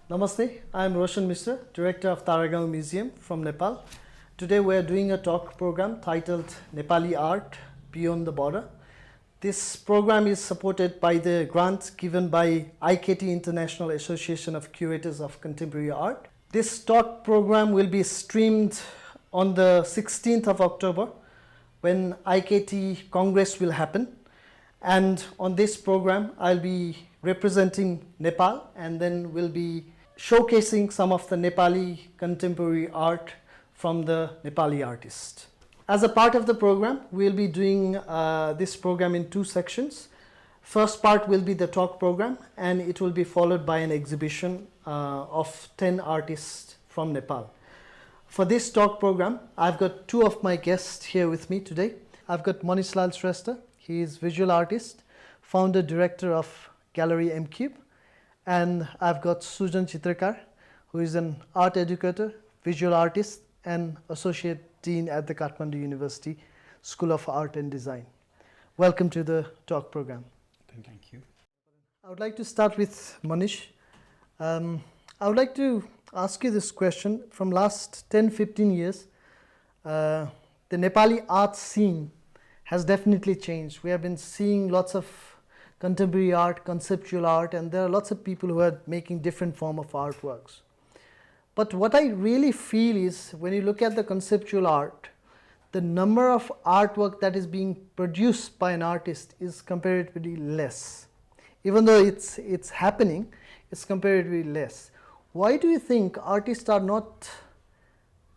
Namaste, I am Roshan Mishra, Director of Taragaon Museum from Nepal. Today we are doing a talk program titled Nepali Art Beyond the Border. This program is supported by the grant given by IKT International Association of Curators of Contemporary Art. This talk program will be streamed on the 16th of October when IKT Congress will happen. And on this program, I'll be representing Nepal and then we'll be showcasing some of the Nepali contemporary art from the Nepali artist. As a part of the program, we'll be doing this program in two sections. First part will be the talk program and it will be followed by an exhibition of 10 artists from Nepal. For this talk program, I've got two of my guests here with me today. I've got Manish Lal Shrestha. He is visual artist, founder director of Gallery M Cube. And I've got Sujan Chitrakar, who is an art educator, visual artist, and associate dean at the Kathmandu University School of Art and Design. Welcome to the talk program. Thank you. I would like to start with Manish. I would like to ask you this question. From last 10-15 years, the Nepali art scene has definitely changed. We have been seeing lots of contemporary art, conceptual art, and there are lots of people who are making different form of artworks. But what I really feel is when you look at the conceptual art, the number of artwork that is being produced by an artist is comparatively less. Even though it's happening, it's comparatively less. Why do you think artists are not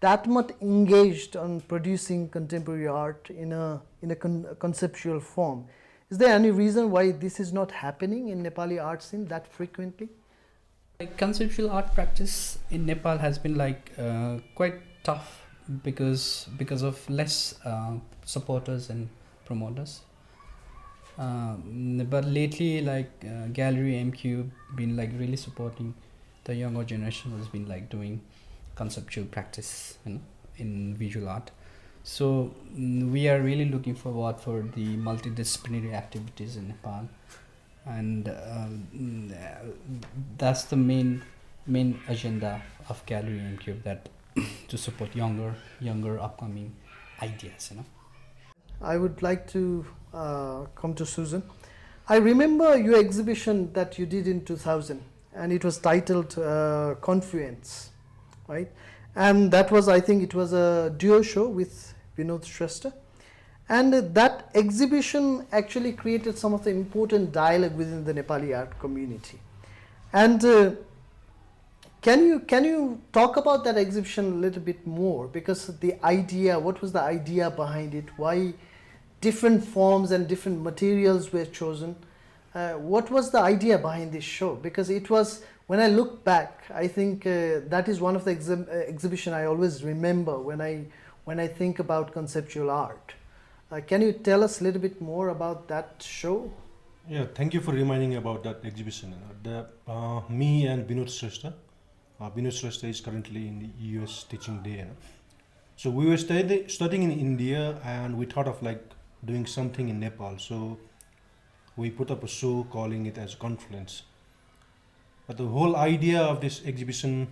that much engaged on producing contemporary art in a conceptual form? Is there any reason why this is not happening in Nepali art scene that frequently? Conceptual art practice in Nepal has been quite tough because of less supporters and promoters. But lately, Gallery M Cube been really supporting the younger generation has been doing conceptual practice, in visual art. So we are really looking forward for the multidisciplinary activities in Nepal, and that's the main agenda of Gallery M Cube, that to support younger upcoming ideas. I would like to come to Susan. I remember your exhibition that you did in 2000, and it was titled Confluence, right? And that was, I think it was a duo show with Vinod Shrestha. And that exhibition actually created some of the important dialogue within the Nepali art community. And can you talk about that exhibition a little bit more? Because what was the idea behind it? Why different forms and different materials were chosen? What was the idea behind this show? Because it was, when I look back, I think that is one of the exhibition I always remember when I think about conceptual art. Can you tell us a little bit more about that show? Yeah, thank you for reminding about that exhibition. Me and Vinod Shrestha. Vinod Shrestha is currently in the US teaching there. So we were studying in India and we thought of doing something in Nepal. So we put up a show calling it as Confluence. But the whole idea of this exhibition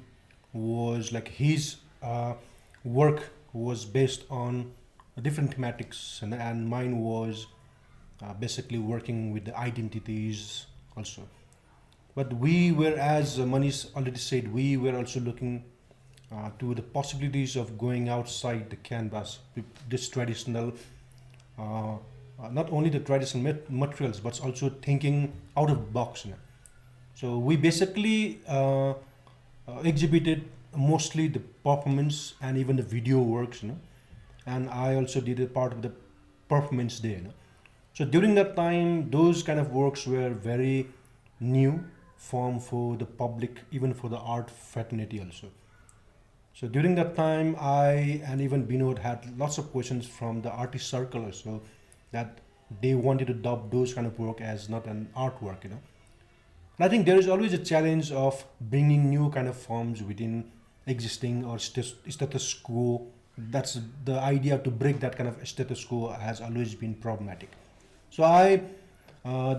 was his work was based on different thematics, and mine was basically working with the identities also. But we were, as Manish already said, we were also looking to the possibilities of going outside the canvas with this traditional, not only the traditional materials, but also thinking out of the box. So we basically exhibited mostly the performance and even the video works, and I also did a part of the performance there. So during that time, those kind of works were very new form for the public, even for the art fraternity also. So during that time, I and even Vinod had lots of questions from the artist circle also, that they wanted to dub those kind of work as not an artwork. And I think there is always a challenge of bringing new kind of forms within existing or status quo. That's the idea, to break that kind of status quo has always been problematic. So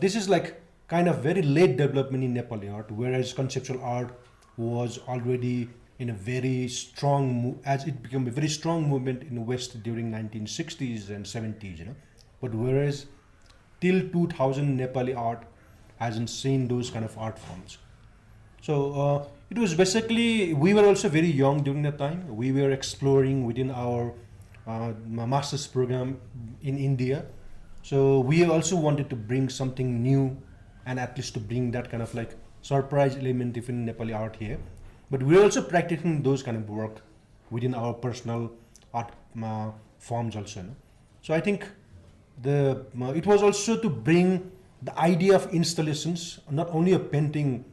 this is kind of very late development in Nepali art, whereas conceptual art was already in a very strong as it became a very strong movement in the West during 1960s and 70s, But whereas till 2000, Nepali art hasn't seen those kind of art forms. So it was basically, we were also very young during that time. We were exploring within our master's program in India. So we also wanted to bring something new, and at least to bring that kind of like surprise element in Nepali art here. But we're also practicing those kind of work within our personal art forms also. So I think it was also to bring the idea of installations, not only a painting,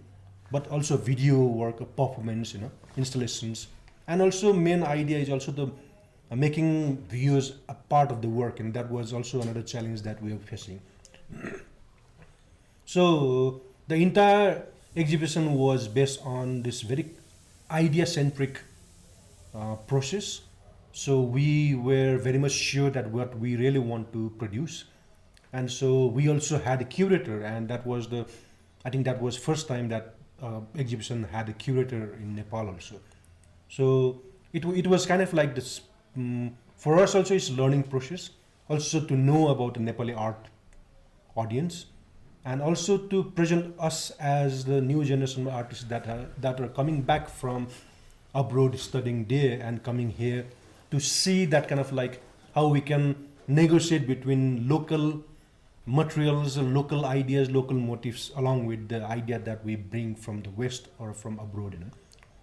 but also video work, a performance, installations. And also main idea is also the making viewers a part of the work, and that was also another challenge that we were facing. So the entire exhibition was based on this very idea-centric process. So we were very much sure that what we really want to produce, and so we also had a curator, and I think that was first time that exhibition had a curator in Nepal also. So it was kind of like this for us also. It's learning process also to know about the Nepali art audience, and also to present us as the new generation of artists that are coming back from abroad studying there and coming here to see that kind of like how we can negotiate between local materials, local ideas, local motifs, along with the idea that we bring from the West or from abroad.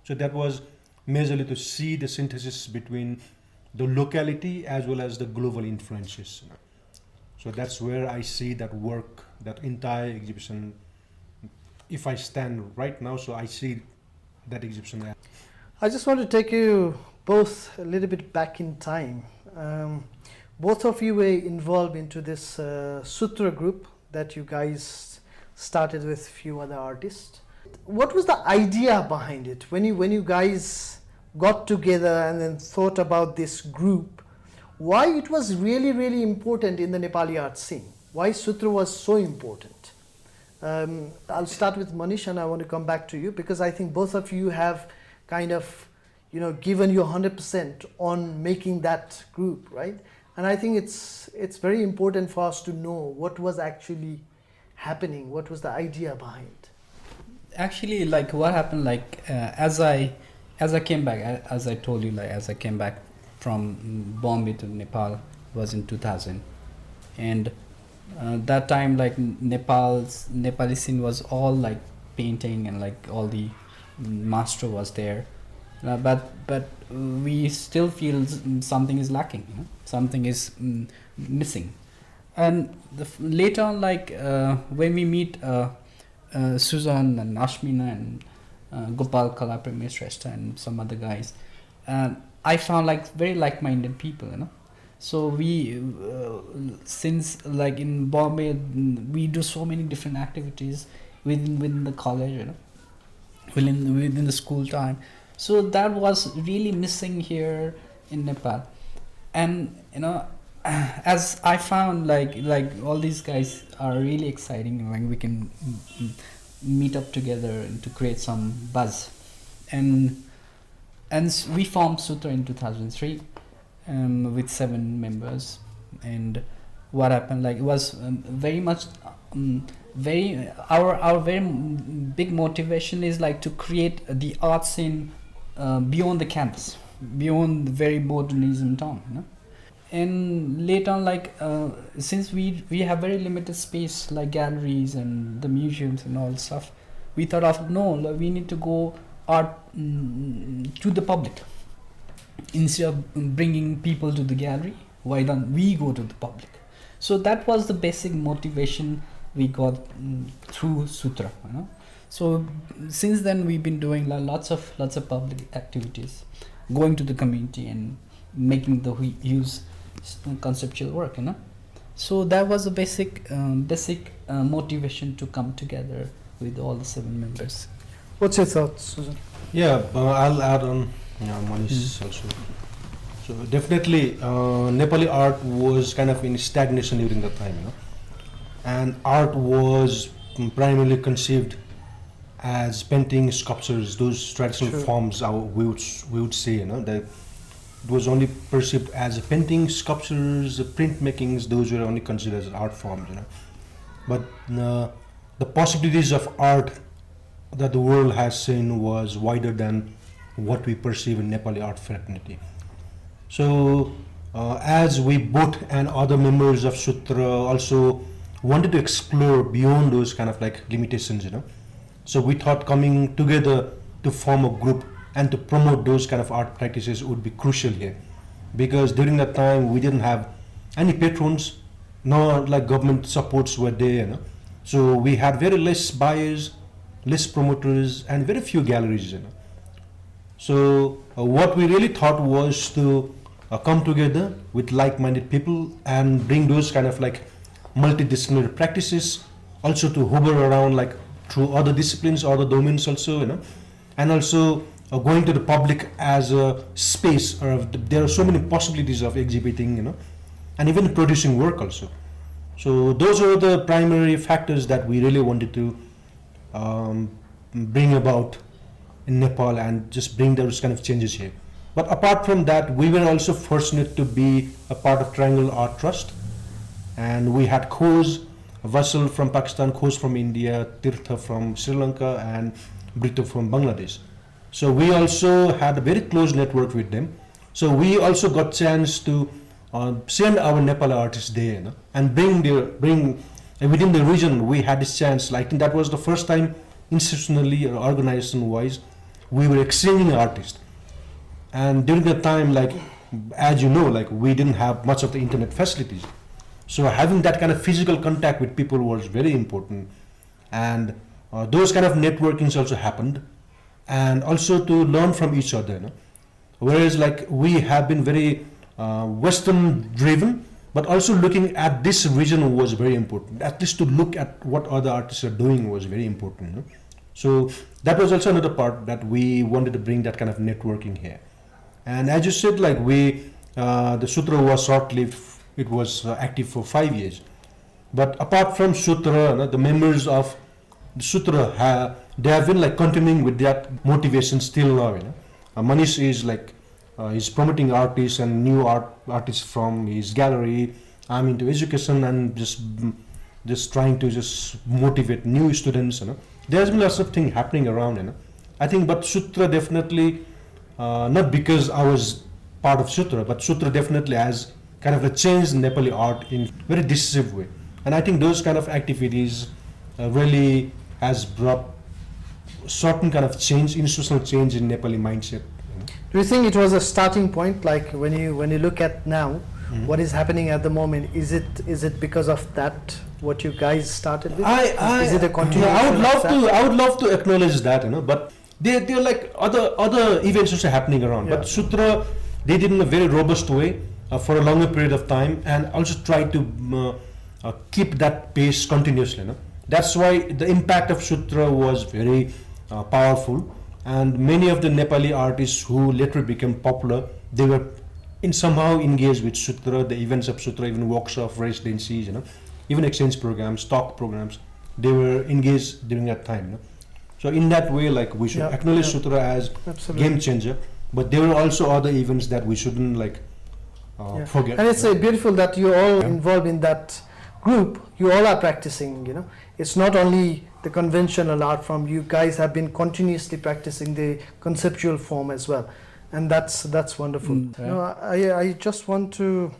So that was majorly to see the synthesis between the locality as well as the global influences. So that's where I see that work, that entire exhibition. If I stand right now, so I see that exhibition. I just want to take you both a little bit back in time. Both of you were involved into this Sutra group that you guys started with a few other artists. What was the idea behind it when you guys got together and then thought about this group? Why it was really, really important in the Nepali art scene? Why Sutra was so important? I'll start with Manish, and I want to come back to you because I think both of you have kind of, given you 100% on making that group, right? And I think it's very important for us to know what was actually happening, what was the idea behind. Actually, like what happened, like as I came back, as I told you, like as I came back from Bombay to Nepal was in 2000, and that time like Nepali scene was all like painting and like all the master was there, but we still feel something is lacking, something is missing, and later on like when we meet Susan and Ashmina and Gopal Kalapramir Shrestha and some other guys, I found like very like-minded people, So we, since like in Bombay, we do so many different activities within the college, within the school time. So that was really missing here in Nepal, and as I found like all these guys are really exciting. Like we can meet up together and to create some buzz, and we formed Sutra in 2003. With 7 members, and what happened, like it was very much our very big motivation is like to create the art scene beyond the campus, beyond the very modernism town, and later on like since we have very limited space like galleries and the museums and all stuff, we thought of we need to go art to the public. Instead of bringing people to the gallery, why don't we go to the public? So that was the basic motivation we got through Sutra. So since then we've been doing lots of public activities, going to the community and making the use conceptual work. So that was the basic motivation to come together with all the 7 members. What's your thoughts, Susan? Yeah, I'll add on. Manish also. So definitely, Nepali art was kind of in stagnation during that time, and art was primarily conceived as painting, sculptures, those traditional Sure. forms. We would say, that it was only perceived as painting, sculptures, printmakings. Those were only considered as art forms. But the possibilities of art that the world has seen was wider than what we perceive in Nepali art fraternity. So, as we both and other members of Sutra also wanted to explore beyond those kind of like limitations, So we thought coming together to form a group and to promote those kind of art practices would be crucial here, because during that time we didn't have any patrons, nor like government supports were there. So we had very less buyers, less promoters, and very few galleries. So what we really thought was to come together with like-minded people and bring those kind of like multidisciplinary practices, also to hover around like through other disciplines, other domains also, and also going to the public as a space. Or there are so many possibilities of exhibiting, and even producing work also. So those are the primary factors that we really wanted to bring about in Nepal and just bring those kind of changes here. But apart from that, we were also fortunate to be a part of Triangle Art Trust, and we had Khoz, Vassal from Pakistan, Khoz from India, Tirtha from Sri Lanka, and Brito from Bangladesh. So we also had a very close network with them. So we also got chance to send our Nepali artists there, and bring within the region. We had this chance. Like that was the first time institutionally or organization wise we were exchanging artists. And during that time, like as you know, like we didn't have much of the internet facilities. So having that kind of physical contact with people was very important, and those kind of networkings also happened, and also to learn from each other. Whereas like we have been very Western driven, but also looking at this region was very important. At least to look at what other artists are doing was very important. So that was also another part that we wanted to bring, that kind of networking here. And as you said, like the Sutra was short-lived. It was active for 5 years. But apart from Sutra, the members of the Sutra they have been like continuing with that motivation still now. Manish is like he's promoting artists and new artists from his gallery. I'm into education and just trying to just motivate new students. There's been lots of things happening around. I think, but Sutra definitely not because I was part of Sutra, but Sutra definitely has kind of changed Nepali art in very decisive way. And I think those kind of activities really has brought certain kind of change, institutional change in Nepali mindset. Do you think it was a starting point, like when you look at now, what is happening at the moment? Is it because of that what you guys started with? Is it a continuation? I would love to acknowledge that, but they're like other events also happening around. Yeah. But Sutra, they did in a very robust way for a longer period of time, and also try to keep that pace continuously. That's why the impact of Sutra was very powerful, and many of the Nepali artists who later became popular, they were somehow engaged with Sutra, the events of Sutra, even workshops, residencies, even exchange programs, talk programs. They were engaged during that time. So in that way, like we should acknowledge Sutra as Absolutely. game changer, but there were also other events that we shouldn't forget. And it's beautiful that you're all involved in that group. You all are practicing. It's not only the conventional art form. You guys have been continuously practicing the conceptual form as well, and that's wonderful. I just want to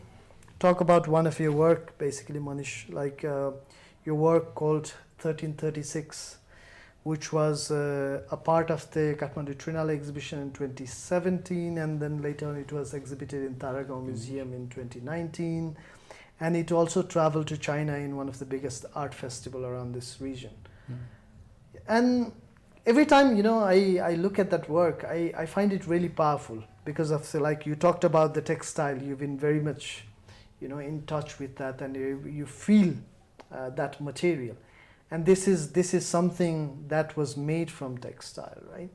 talk about one of your work, basically, Manish, like your work called 1336, which was a part of the Kathmandu Triennale exhibition in 2017, and then later on it was exhibited in Taragaon Museum in 2019, and it also traveled to China in one of the biggest art festival around this region. And every time I look at that work, I find it really powerful because of like you talked about the textile. You've been very much in touch with that, and you feel that material. And this is something that was made from textile, right?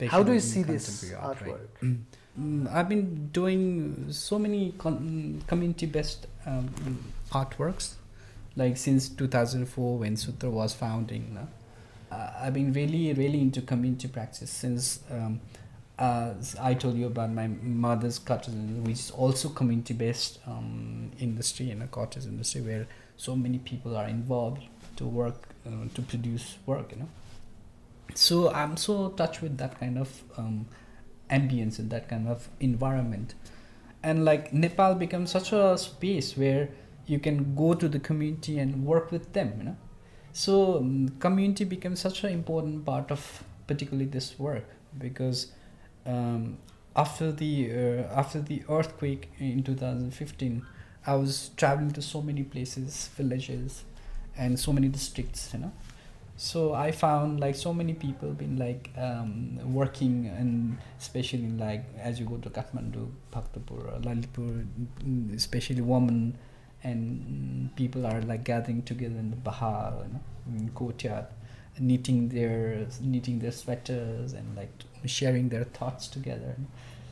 How do you see this artwork? Right? I've been doing so many community-based artworks, like since 2004 when Sutra was founding. I've been really into community practice since as I told you about my mother's cottage, which is also community based industry, cottage industry where so many people are involved to work to produce work. So I'm so touched with that kind of ambience and that kind of environment, and like Nepal becomes such a space where you can go to the community and work with them. So community becomes such an important part of particularly this work, because after the earthquake in 2015, I was traveling to so many places, villages, and so many districts. So I found like so many people been like working, and especially like as you go to Kathmandu, Bhaktapur, Lalitpur, especially women and people are like gathering together in the bahar, in courtyard, knitting their sweaters and like sharing their thoughts together.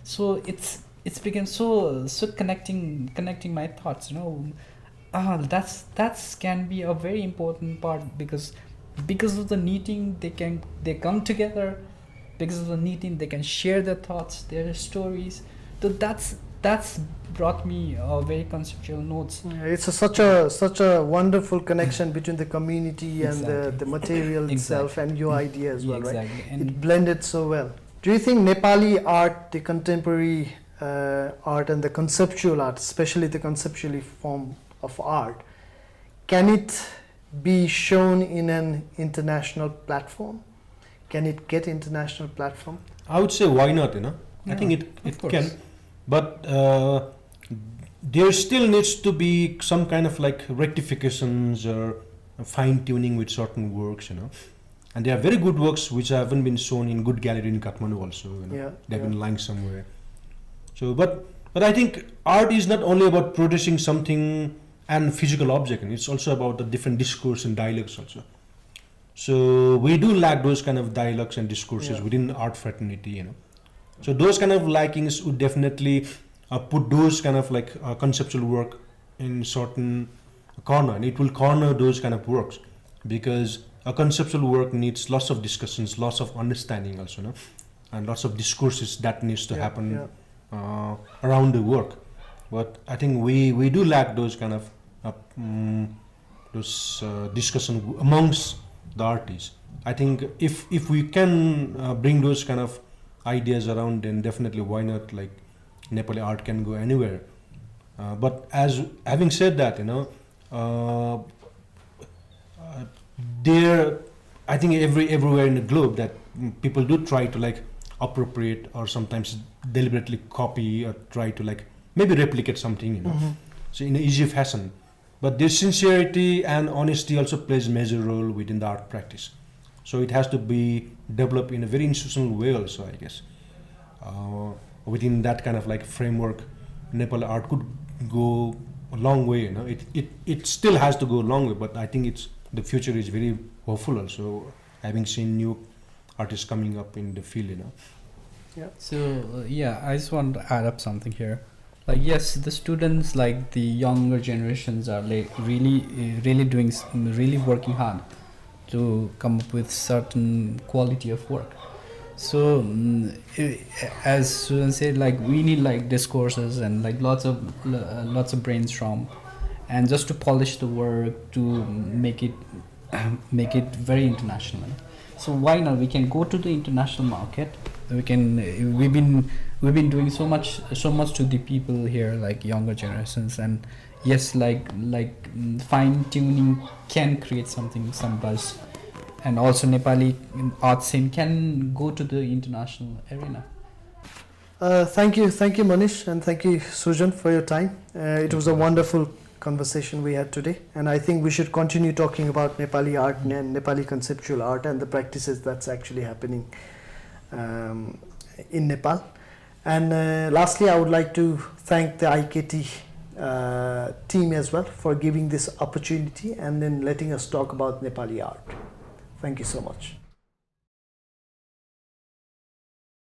So it's become so connecting my thoughts. That's can be a very important part, because of the knitting they come together. Because of the knitting they can share their thoughts, their stories. So that's brought me very conceptual notes. Yeah, it's such a wonderful connection between the community and the material itself and your idea as well, exactly. right? And it blended so well. Do you think Nepali art, the contemporary art and the conceptual art, especially the conceptually form of art, can it be shown in an international platform? Can it get international platform? I would say why not, I Yeah, think of it course. can, but there still needs to be some kind of like rectifications or fine tuning with certain works, and there are very good works which haven't been shown in good gallery in Kathmandu also, they've been lying somewhere. So but I think art is not only about producing something and physical object, and it's also about the different discourse and dialogues also. So we do lack those kind of dialogues and discourses within art fraternity, So those kind of likings would definitely put those kind of like conceptual work in certain corner, and it will corner those kind of works, because a conceptual work needs lots of discussions, lots of understanding also, and lots of discourses that needs to happen around the work. But I think we do lack those kind of discussion amongst the artists. I think if we can bring those kind of ideas around, then definitely why not, like Nepali art can go anywhere. But as having said that, there, I think everywhere in the globe that people do try to like appropriate or sometimes deliberately copy or try to like maybe replicate something, so in an easy fashion. But this sincerity and honesty also plays a major role within the art practice. So it has to be developed in a very institutional way also, I guess. Within that kind of like framework, Nepal art could go a long way, It still has to go a long way, but I think the future is very hopeful also, having seen new artists coming up in the field, Yeah. So I just want to add up something here. Like yes, the students, like the younger generations, are like really working hard to come up with certain quality of work. So as Susan said, like we need like discourses and like lots of brainstorm, and just to polish the work to make it very international. So why not? We can go to the international market. We've been doing so much to the people here, like younger generations, and yes, like fine tuning can create some buzz, and also Nepali art scene can go to the international arena. Thank you, Manish, and thank you, Sujan, for your time. It was a wonderful conversation we had today, and I think we should continue talking about Nepali art and Nepali conceptual art and the practices that's actually happening in Nepal. And lastly, I would like to thank the IKT team as well for giving this opportunity and then letting us talk about Nepali art. Thank you so much.